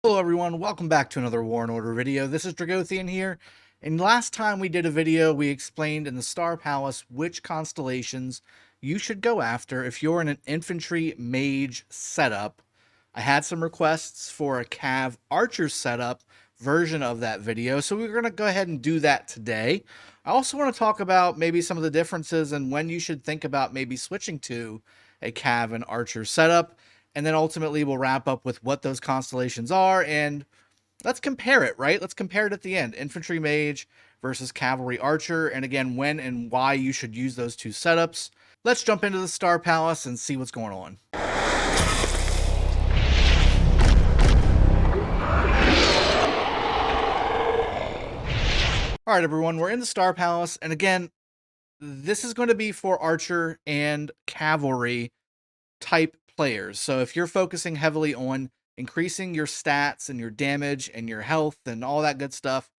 Hello everyone, welcome back to another War and Order video. This is Dragothien here, and last time we did a video, we explained in the Star Palace which constellations you should go after if you're in an infantry mage setup. I had some requests for a cav archer setup version of that video, so we're going to go ahead and do that today. I also want to talk about maybe some of the differences and when you should think about maybe switching to a cav and archer setup. And then ultimately we'll wrap up with what those constellations are, and let's compare it, right? Let's compare it at the end. Infantry mage versus cavalry archer, and again, when and why you should use those two setups. Let's jump into the Star Palace and see what's going on. All right, everyone, we're in the Star Palace, and again, this is going to be for archer and cavalry type players. So if you're focusing heavily on increasing your stats and your damage and your health and all that good stuff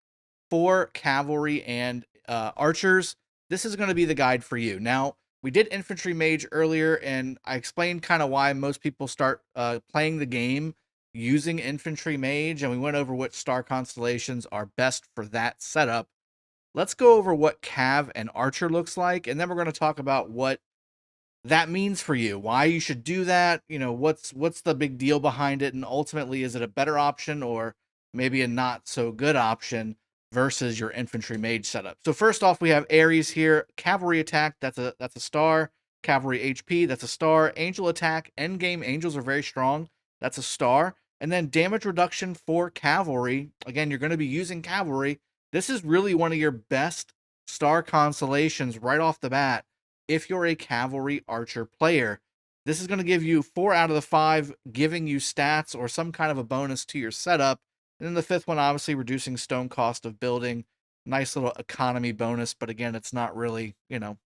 for cavalry and archers, this is going to be the guide for you. Now, we did infantry mage earlier, and I explained kind of why most people start playing the game using infantry mage, and we went over what star constellations are best for that setup. Let's go over what cav and archer looks like, and then we're going to talk about what that means for you, why you should do that, what's the big deal behind it, and ultimately is it a better option or maybe a not so good option versus your infantry mage setup. So first off, we have Ares here. Cavalry attack, that's a star. Cavalry HP, that's a star. Angel attack, endgame angels are very strong, that's a star. And then damage reduction for cavalry, again, you're going to be using cavalry. This is really one of your best star constellations right off the bat if you're a cavalry archer player. This is going to give you 4 out of the 5, giving you stats or some kind of a bonus to your setup. And then the 5th one, obviously reducing stone cost of building. Nice little economy bonus, but again, it's not really, not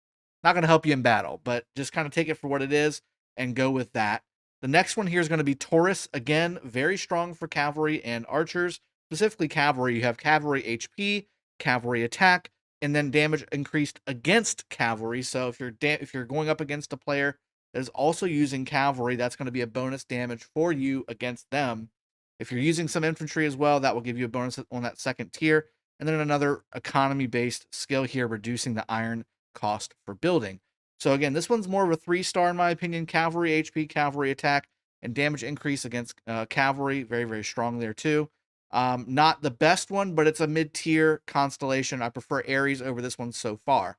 going to help you in battle, but just kind of take it for what it is and go with that. The next one here is going to be Taurus. Again, very strong for cavalry and archers. Specifically cavalry, you have cavalry HP, cavalry attack, and then damage increased against cavalry. So if you're going up against a player that is also using cavalry, that's going to be a bonus damage for you against them. If you're using some infantry as well, that will give you a bonus on that second tier. And then another economy-based skill here, reducing the iron cost for building. So again, this one's more of a 3-star in my opinion. Cavalry HP, cavalry attack, and damage increase against cavalry. Very, very strong there too. Not the best one, but it's a mid-tier constellation. I prefer Ares over this one so far.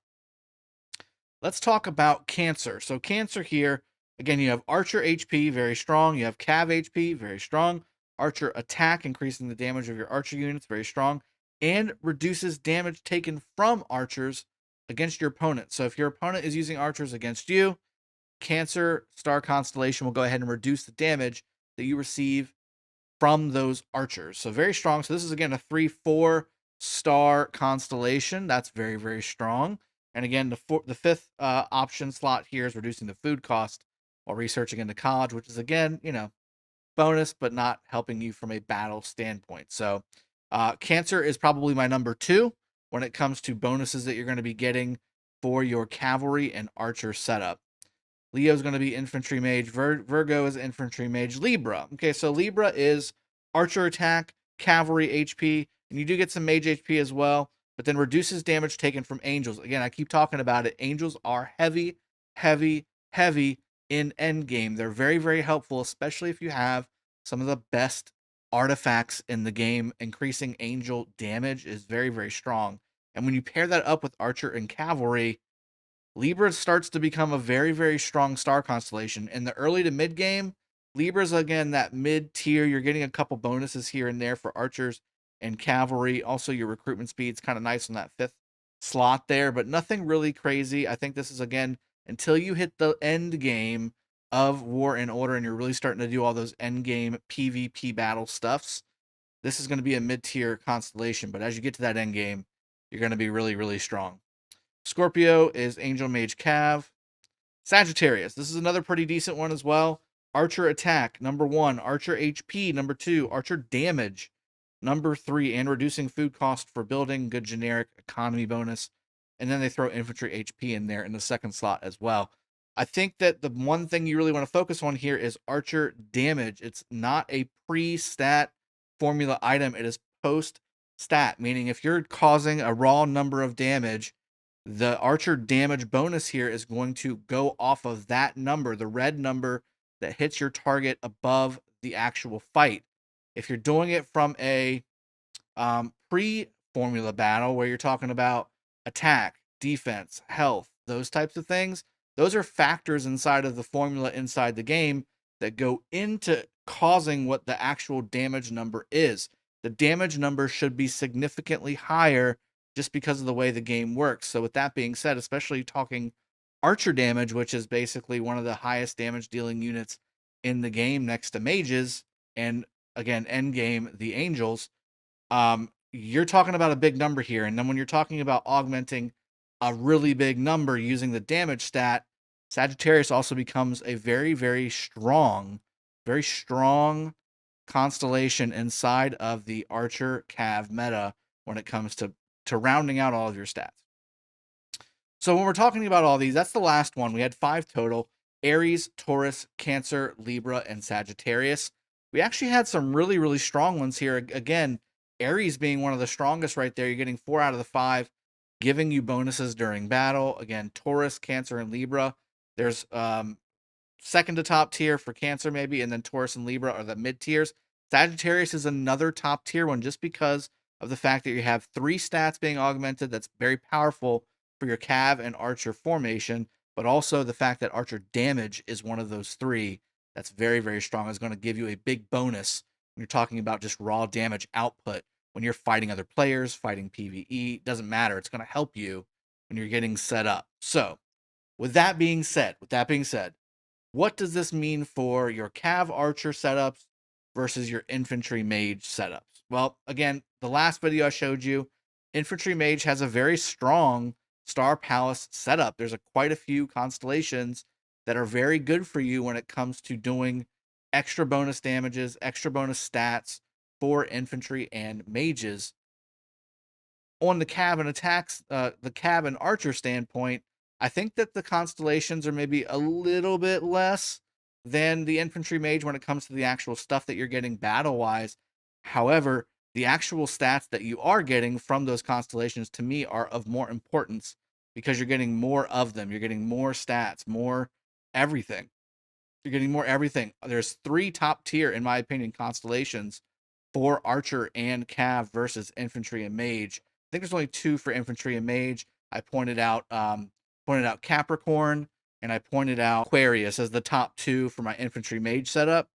Let's talk about Cancer. So Cancer here, again, you have Archer HP, very strong. You have Cav HP, very strong. Archer attack, increasing the damage of your Archer units, very strong. And reduces damage taken from archers against your opponent. So if your opponent is using archers against you, Cancer star constellation will go ahead and reduce the damage that you receive from those archers. So very strong. So this is again a 3-4 star constellation. That's very, very strong. And again, the fifth option slot here is reducing the food cost while researching into college, which is again, bonus, but not helping you from a battle standpoint. So Cancer is probably my number 2 when it comes to bonuses that you're going to be getting for your cavalry and archer setup. Leo's going to be infantry mage. Virgo is infantry mage. Libra. Okay, so Libra is archer attack, cavalry HP, and you do get some mage HP as well, but then reduces damage taken from angels. Again, I keep talking about it. Angels are heavy, heavy, heavy in endgame. They're very, very helpful, especially if you have some of the best artifacts in the game. Increasing angel damage is very, very strong. And when you pair that up with archer and cavalry, Libra starts to become a very, very strong star constellation. In the early to mid game, Libra's again that mid tier. You're getting a couple bonuses here and there for archers and cavalry. Also, your recruitment speed's kind of nice on that 5th slot there, but nothing really crazy. I think this is again until you hit the end game of War and Order and you're really starting to do all those end game PvP battle stuffs. This is going to be a mid tier constellation, but as you get to that end game, you're going to be really, really strong. Scorpio is Angel Mage Cav. Sagittarius, this is another pretty decent one as well. Archer attack, number 1. Archer HP, number 2. Archer damage, number 3. And reducing food cost for building, good generic economy bonus. And then they throw infantry HP in there in the 2nd slot as well. I think that the one thing you really want to focus on here is archer damage. It's not a pre-stat formula item, it is post stat, meaning if you're causing a raw number of damage, the archer damage bonus here is going to go off of that number, the red number that hits your target above the actual fight. If you're doing it from a pre-formula battle where you're talking about attack, defense, health, those types of things, those are factors inside of the formula inside the game that go into causing what the actual damage number is. The damage number should be significantly higher just because of the way the game works. So with that being said, especially talking archer damage, which is basically one of the highest damage dealing units in the game next to mages, and again, end game, the angels, you're talking about a big number here. And then when you're talking about augmenting a really big number using the damage stat, Sagittarius also becomes a very strong constellation inside of the Archer Cav meta when it comes to rounding out all of your stats. So when we're talking about all these, that's the last one. We had 5 total: Aries, Taurus, Cancer, Libra, and Sagittarius. We actually had some really strong ones here. Again, Aries being one of the strongest right there. You're getting 4 out of the 5, giving you bonuses during battle. Again, Taurus, Cancer, and Libra. There's second to top tier for Cancer maybe, and then Taurus and Libra are the mid tiers. Sagittarius is another top tier one just because of the fact that you have 3 stats being augmented. That's very powerful for your Cav and Archer formation, but also the fact that Archer damage is one of those 3 that's very strong, is going to give you a big bonus when you're talking about just raw damage output. When you're fighting other players, fighting PvE, doesn't matter. It's going to help you when you're getting set up. So with that being said, what does this mean for your Cav Archer setups versus your Infantry Mage setups? Well, again, the last video I showed you, Infantry Mage has a very strong Star Palace setup. There's quite a few constellations that are very good for you when it comes to doing extra bonus damages, extra bonus stats for infantry and mages. On the Cav and attacks, the Cav and Archer standpoint, I think that the constellations are maybe a little bit less than the infantry mage when it comes to the actual stuff that you're getting battle-wise. However, the actual stats that you are getting from those constellations, to me, are of more importance because you're getting more of them. You're getting more stats, more everything. You're getting more everything. There's 3 top tier, in my opinion, constellations for Archer and Cav versus infantry and mage. I think there's only 2 for infantry and mage. I pointed out Capricorn, and I pointed out Aquarius as the top 2 for my infantry mage setup.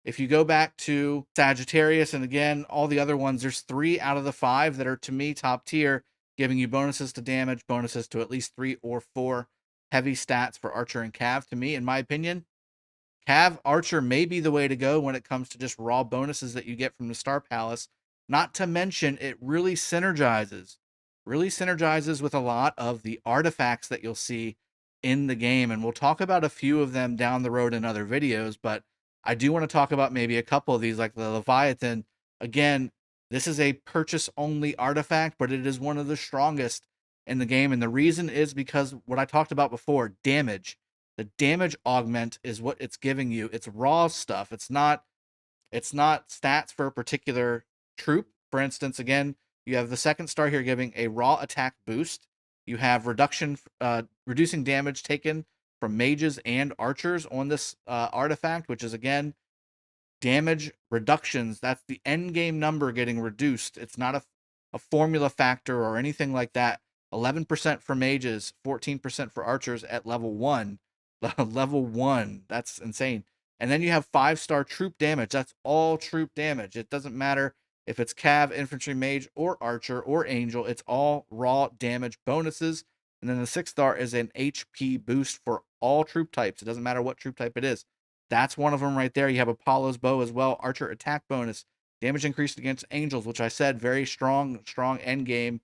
If you go back to Sagittarius, and again, all the other ones, there's 3 out of the 5 that are, to me, top tier, giving you bonuses to damage, bonuses to at least 3 or 4 heavy stats for Archer and Cav. To me, in my opinion, Cav Archer may be the way to go when it comes to just raw bonuses that you get from the Star Palace. Not to mention, it really synergizes with a lot of the artifacts that you'll see in the game. And we'll talk about a few of them down the road in other videos, but I do want to talk about maybe a couple of these, like the Leviathan. Again, this is a purchase-only artifact, but it is one of the strongest in the game. And the reason is because what I talked about before, damage. The damage augment is what it's giving you. It's raw stuff. It's not stats for a particular troop. For instance, again, you have the second star here giving a raw attack boost. You have reducing damage taken from mages and archers on this artifact, which is, again, damage reductions. That's the end game number getting reduced. It's not a formula factor or anything like that. 11% for mages, 14% for archers at level 1. Level 1, that's insane. And then you have 5-star troop damage. That's all troop damage. It doesn't matter if it's Cav, infantry, mage, or archer, or angel. It's all raw damage bonuses. And then the 6-star is an HP boost for all troop types. It doesn't matter what troop type it is. That's one of them right there. You have Apollo's bow as well. Archer attack bonus. Damage increased against angels, which I said very strong end game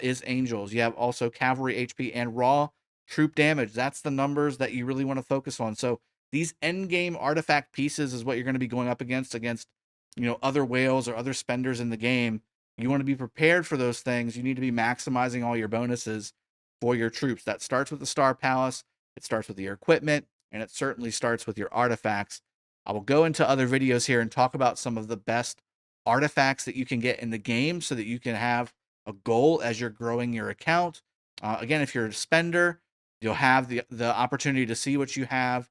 is angels. You have also cavalry HP and raw troop damage. That's the numbers that you really want to focus on. So these end game artifact pieces is what you're going to be going up against other whales or other spenders in the game. You want to be prepared for those things. You need to be maximizing all your bonuses for your troops. That starts with the Star Palace. It starts with your equipment, and it certainly starts with your artifacts. I will go into other videos here and talk about some of the best artifacts that you can get in the game so that you can have a goal as you're growing your account. Again, if you're a spender, you'll have the opportunity to see what you have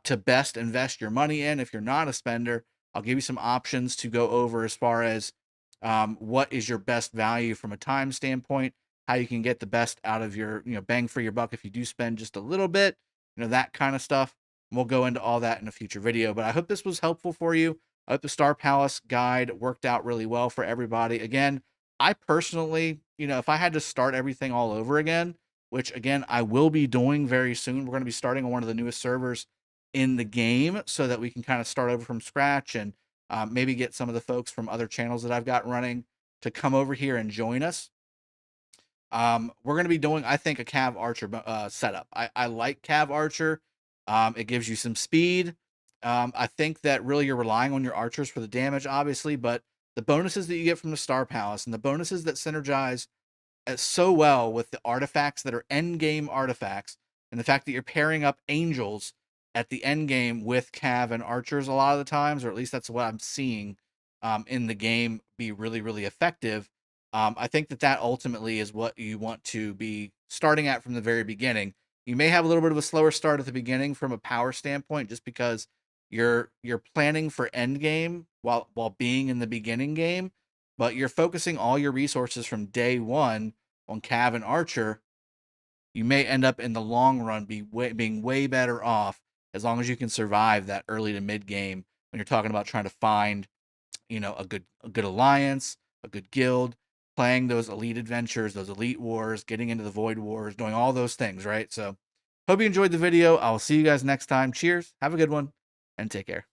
to best invest your money in. If you're not a spender, I'll give you some options to go over as far as what is your best value from a time standpoint, how you can get the best out of your bang for your buck if you do spend just a little bit, that kind of stuff. And we'll go into all that in a future video. But I hope this was helpful for you. I hope the Star Palace guide worked out really well for everybody. Again, I personally, if I had to start everything all over again, which again, I will be doing very soon, we're going to be starting on one of the newest servers in the game so that we can kind of start over from scratch and maybe get some of the folks from other channels that I've got running to come over here and join us. We're going to be doing, I think, a Cav Archer setup. I like Cav Archer. It gives you some speed. I think that really you're relying on your archers for the damage, obviously, but the bonuses that you get from the Star Palace and the bonuses that synergize so well with the artifacts that are end game artifacts, and the fact that you're pairing up angels at the end game with Cav and archers a lot of the times, or at least that's what I'm seeing in the game be really, really effective. I think that ultimately is what you want to be starting at from the very beginning. You may have a little bit of a slower start at the beginning from a power standpoint, just because you're planning for end game while being in the beginning game, but you're focusing all your resources from day one on Cav and Archer. You may end up in the long run being way better off as long as you can survive that early to mid game when you're talking about trying to find a good alliance, a good guild, playing those elite adventures, those elite wars, getting into the void wars, doing all those things, right? So hope you enjoyed the video. I'll see you guys next time. Cheers, have a good one, and take care.